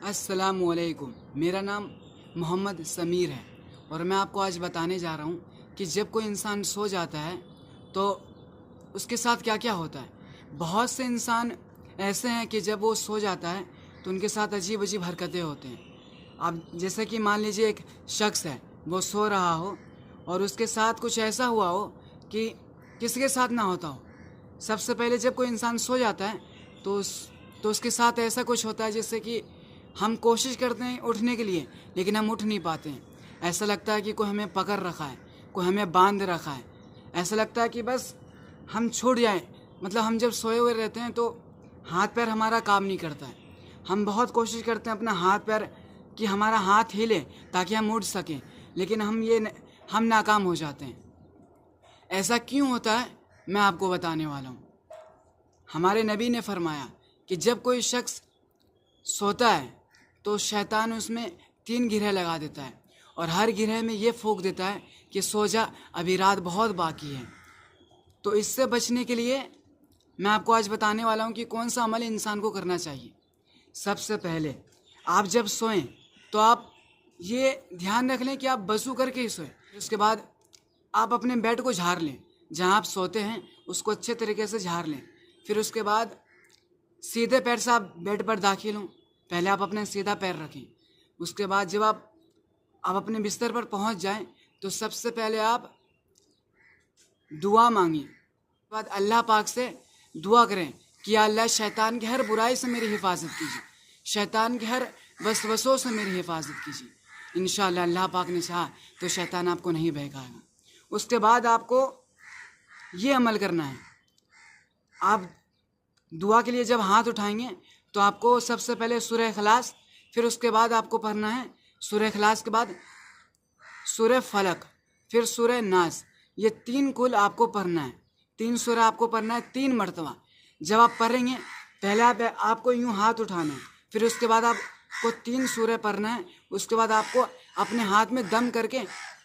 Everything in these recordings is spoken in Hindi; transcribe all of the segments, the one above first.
अस्सलामुअलैकुम। मेरा नाम मोहम्मद समीर है और मैं आपको आज बताने जा रहा हूँ कि जब कोई इंसान सो जाता है तो उसके साथ क्या क्या होता है। बहुत से इंसान ऐसे हैं कि जब वो सो जाता है तो उनके साथ अजीब अजीब हरकतें होते हैं। अब जैसे कि मान लीजिए एक शख्स है, वो सो रहा हो और उसके साथ कुछ ऐसा हुआ हो कि किसी के साथ ना होता हो। सबसे पहले जब कोई इंसान सो जाता है तो उसके साथ ऐसा कुछ होता है जैसे कि हम कोशिश करते हैं उठने के लिए, लेकिन हम उठ नहीं पाते हैं। ऐसा लगता है कि कोई हमें पकड़ रखा है, कोई हमें बांध रखा है। ऐसा लगता है कि बस हम छूट जाएं। मतलब हम जब सोए हुए रहते हैं तो हाथ पैर हमारा काम नहीं करता है। हम बहुत कोशिश करते हैं अपना हाथ पैर कि हमारा हाथ हिले ताकि हम उठ सकें, लेकिन हम नाकाम हो जाते हैं। ऐसा क्यों होता है, मैं आपको बताने वाला हूँ। हमारे नबी ने फरमाया कि जब कोई शख्स सोता है तो शैतान उसमें 3 गिरह लगा देता है और हर गिरह में ये फूंक देता है कि सो जा, अभी रात बहुत बाकी है। तो इससे बचने के लिए मैं आपको आज बताने वाला हूँ कि कौन सा अमल इंसान को करना चाहिए। सबसे पहले आप जब सोएं तो आप ये ध्यान रख लें कि आप वज़ू करके ही सोएं। उसके बाद आप अपने बेड को झाड़ लें, जहाँ आप सोते हैं उसको अच्छे तरीके से झाड़ लें। फिर उसके बाद सीधे पैर से आप बेड पर दाखिल हों। पहले आप अपना सीधा पैर रखें। उसके बाद जब आप अपने बिस्तर पर पहुंच जाएं तो सबसे पहले आप दुआ मांगिए। बाद अल्लाह पाक से दुआ करें कि या अल्लाह शैतान की हर बुराई से मेरी हिफाजत कीजिए, शैतान के हर वसवसों से मेरी हिफाजत कीजिए। इंशाअल्लाह अल्लाह पाक ने चाहा तो शैतान आपको नहीं बहकाएगा। उसके बाद आपको ये अमल करना है। आप दुआ के लिए जब हाथ उठाएंगे तो आपको सबसे पहले सूरह इखलास, फिर उसके बाद आपको पढ़ना है सूरह इखलास के बाद सूरह फलक, फिर सूरह नास। ये 3 कुल आपको पढ़ना है। 3 सूरह आपको पढ़ना है 3 मरतबा। जब आप पढ़ेंगे पहले आपको यूँ हाथ उठाना है, फिर उसके बाद आपको 3 सूरह पढ़ना है। उसके बाद आपको अपने हाथ में दम करके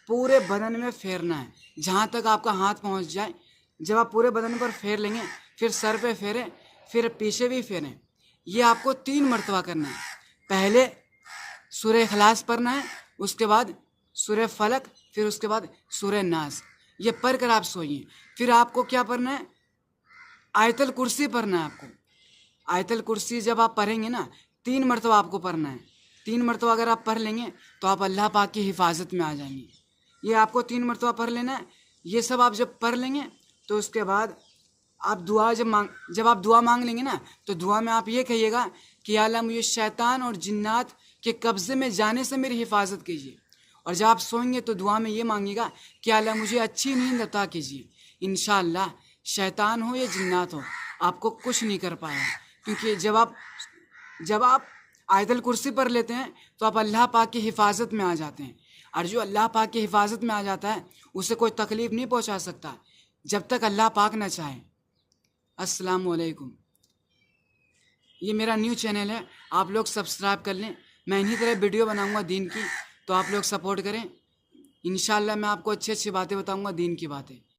पूरे बदन में फेरना है, जहाँ तक आपका हाथ पहुँच जाए। जब आप पूरे बदन पर फेर लेंगे, फिर सर पे फेरें, फिर पीछे भी फेरें। ये आपको 3 मरतबा करना है। पहले सूरह इखलास पढ़ना है, उसके बाद सूरह फलक, फिर उसके बाद सूरह नास। ये पढ़ कर आप सोइए। फिर आपको क्या पढ़ना है, आयतल कुर्सी पढ़ना है आपको। आयतल कुर्सी जब आप पढ़ेंगे ना 3 मरतबा आपको पढ़ना है। 3 मरतबा अगर आप पढ़ लेंगे तो आप अल्लाह पाक की हिफाजत में आ जाएंगे। ये आपको 3 मरतबा पढ़ लेना है। ये सब आप जब पढ़ लेंगे तो उसके बाद आप जब आप दुआ मांग लेंगे ना, तो दुआ में आप ये कहिएगा कि या अल्लाह मुझे शैतान और जिन्नात के कब्ज़े में जाने से मेरी हिफाजत कीजिए। और जब आप सोएंगे तो दुआ में ये मांगिएगा कि अल्लाह मुझे अच्छी नींद अता कीजिए। इंशाअल्लाह शैतान हो या जिन्नात हो, आपको कुछ नहीं कर पाएगा। क्योंकि जब आप आयतल कुर्सी पढ़ लेते हैं तो आप अल्लाह पाक की हिफाजत में आ जाते हैं। और जो अल्लाह पाक की हिफाजत में आ जाता है उसे कोई तकलीफ़ नहीं पहुँचा सकता जब तक अल्लाह पाक न चाहे। अस्सलामुअलैकुम। ये मेरा न्यू चैनल है, आप लोग सब्सक्राइब कर लें। मैं इन्हीं तरह वीडियो बनाऊंगा दीन की, तो आप लोग सपोर्ट करें। इंशाअल्लाह मैं आपको अच्छी अच्छी बातें बताऊंगा, दीन की बातें।